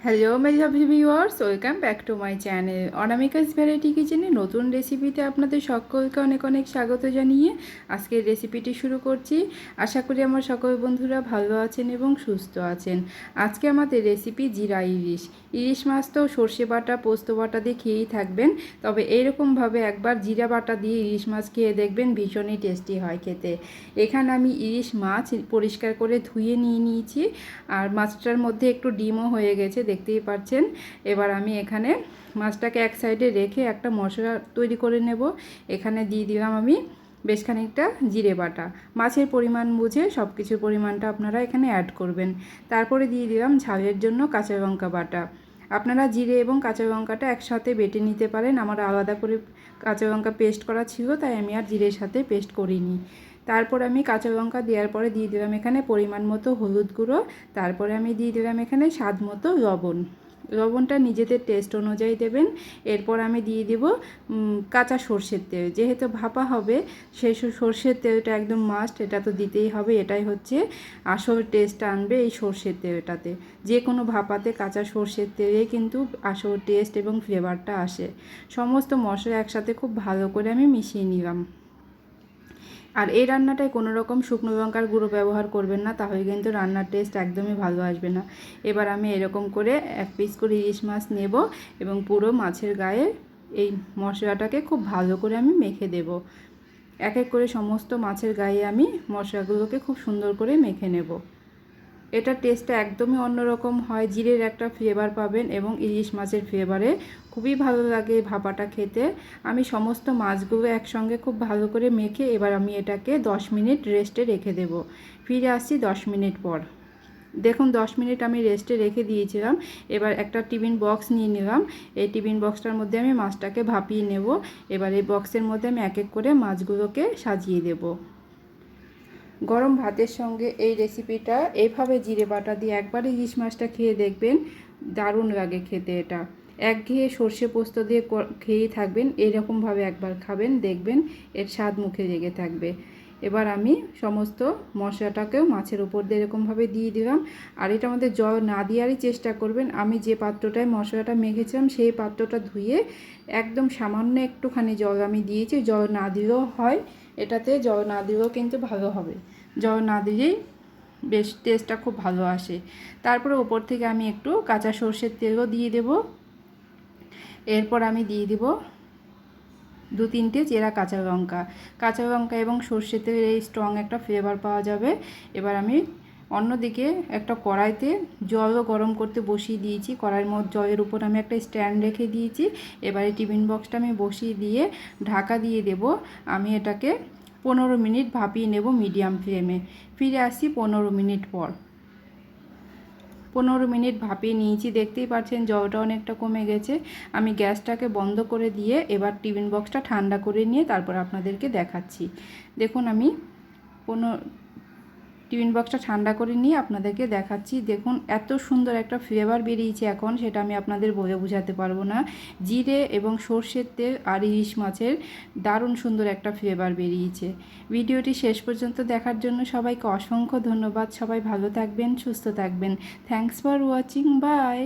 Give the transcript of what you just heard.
Hello my lovely viewers, welcome back to my channel Anamika's variety কিচেনে নতুন রেসিপিতে আপনাদের সকলকে অনেক অনেক স্বাগত জানিয়ে আজকের রেসিপিটি শুরু করছি। আশা করি আমার সকল বন্ধুরা ভালো আছেন এবং সুস্থ আছেন। আজকে আমাদের রেসিপি জিরা ইলিশ। ইলিশ মাছ তো সর্ষে বাটা পোস্ত বাটা দিয়ে খেয়েই থাকবেন, তবে এইরকমভাবে একবার জিরা বাটা দিয়ে ইলিশ মাছ খেয়ে দেখবেন, ভীষণই টেস্টি হয় খেতে। এখানে আমি ইলিশ মাছ পরিষ্কার করে ধুয়ে নিয়ে নিয়েছি, আর মাছটার মধ্যে একটু ডিমও হয়ে গেছে, দেখতেই পাচ্ছেন। এবার আমি এখানে মাছটাকে এক সাইডে রেখে একটা মশলা তৈরি করে নেব। এখানে দিয়ে দিলাম আমি বেশ খানিকটা জিরে বাটা। মাছের পরিমাণ বুঝে সব কিছুর পরিমাণটা আপনারা এখানে অ্যাড করবেন। তারপরে দিয়ে দিলাম ঝালের জন্য কাঁচা লঙ্কা বাটা। আপনারা জিরে এবং কাঁচা লঙ্কাটা একসাথে বেটে নিতে পারেন। আমার আলাদা করে কাঁচা লঙ্কা পেস্ট করা ছিল, তাই আমি আর জিরের সাথে পেস্ট করিনি। তারপর আমি কাঁচা লঙ্কা দেওয়ার পরে দিয়ে দিলাম এখানে পরিমাণ মতো হলুদ গুঁড়ো। তারপরে আমি দিয়ে দিলাম এখানে স্বাদ মতো লবণ। লবণটা নিজেদের টেস্ট অনুযায়ী দেবেন। এরপর আমি দিয়ে দিব কাঁচা সর্ষের তেল। যেহেতু ভাপা হবে, সেই সর্ষের তেলটা একদম মাস্ট, এটা তো দিতেই হবে। এটাই হচ্ছে আসল টেস্ট আনবে এই সর্ষের তেলটাতে। যে কোনো ভাপাতে কাঁচা সর্ষের তেলে কিন্তু আসল টেস্ট এবং ফ্লেভারটা আসে। সমস্ত মশলা একসাথে খুব ভালো করে আমি মিশিয়ে নিলাম। আর এই রান্নাটায় কোনো রকম শুকনো লঙ্কার গুঁড়ো ব্যবহার করবেন না, তাহলে কিন্তু রান্নার টেস্ট একদমই ভালো আসবে না। এবার আমি এরকম করে এক পিস করে ইলিশ মাছ নেব এবং পুরো মাছের গায়ে এই মশলাটাকে খুব ভালো করে আমি মেখে দেব। এক এক করে সমস্ত মাছের গায়ে আমি মশলাগুলোকে খুব সুন্দর করে মেখে নেব। এটার টেস্টটা একদমই অন্যরকম হয়, জিরের একটা ফ্লেভার পাবেন এবং ইলিশ মাছের ফ্লেভারে খুবই ভালো লাগে ভাপাটা খেতে। আমি সমস্ত মাছগুলো একসঙ্গে খুব ভালো করে মেখে এবার আমি এটাকে 10 মিনিট রেস্টে রেখে দেব। ফিরে আসছি 10 মিনিট পর। দেখুন 10 মিনিট আমি রেস্টে রেখে দিয়েছিলাম। এবার একটা টিফিন বক্স নিয়ে নিলাম। এই টিফিন বক্সটার মধ্যে আমি মাছটাকে ভাপিয়ে নেব। এবার এই বক্সের মধ্যে আমি এক এক করে মাছগুলোকে সাজিয়ে দেব। গরম ভাতের সঙ্গে এই রেসিপিটা এইভাবে জিরে বাটা দিয়ে একবার ইলিশ মাছটা খেয়ে দেখবেন, দারুণ লাগে খেতে। এটা একঘেয়ে সর্ষে পোস্ত দিয়ে খেয়েই থাকবেন, এরকমভাবে একবার খাবেন, দেখবেন এর স্বাদ মুখে লেগে থাকবে। এবার আমি সমস্ত মশলাটাকেও মাছের উপর দিয়ে এরকমভাবে দিয়ে দিলাম। আর এটা আমাদের জল না দেওয়ারই চেষ্টা করবেন। আমি যে পাত্রটায় মশলাটা মেখেছিলাম সেই পাত্রটা ধুয়ে একদম সামান্য একটুখানি জল আমি দিয়েছি। জল না দিলেও হয়, এটাতে জল না দিলেও কিন্তু ভালো হবে। জল না দিলেই বেশ টেস্টটা খুব ভালো আসে। তারপরে ওপর থেকে আমি একটু কাঁচা সর্ষের তেলও দিয়ে দেব। এরপর আমি দিয়ে দেব 2-3টে চেরা কাঁচা লঙ্কা এবং সর্ষের তেলের এই স্ট্রং একটা ফ্লেভার পাওয়া যাবে। এবার আমি অন্যদিকে একটা কড়াইতে জলও গরম করতে বসিয়ে দিয়েছি। কড়াইয়ের মধ্যে জলের উপর আমি একটা স্ট্যান্ড রেখে দিয়েছি। এবারে টিফিন বক্সটা আমি বসিয়ে দিয়ে ঢাকা দিয়ে দেব। আমি এটাকে 15 মিনিট ভাপিয়ে নেব মিডিয়াম ফ্লেমে। ফিরে আসছি 15 মিনিট পর। 15 মিনিট ভাপিয়ে নিয়েছি, দেখতেই পাচ্ছেন জলটা অনেকটা কমে গেছে। আমি গ্যাসটাকে বন্ধ করে দিয়ে এবার টিফিন বক্সটা ঠান্ডা করে নিয়ে তারপর আপনাদেরকে দেখাচ্ছি। দেখুন আমি টিফিন বক্সটা ঠান্ডা করে নিয়ে আপনাদেরকে দেখাচ্ছি। দেখুন এত সুন্দর একটা ফ্লেভার বেরিয়েছে এখন, সেটা আমি আপনাদের বলে বোঝাতে পারবো না। জিরে এবং সর্ষের তেল আর ইলিশ মাছের দারুণ সুন্দর একটা ফ্লেভার বেরিয়েছে। ভিডিওটি শেষ পর্যন্ত দেখার জন্য সবাইকে অসংখ্য ধন্যবাদ। সবাই ভালো থাকবেন, সুস্থ থাকবেন। Thanks for watching, by.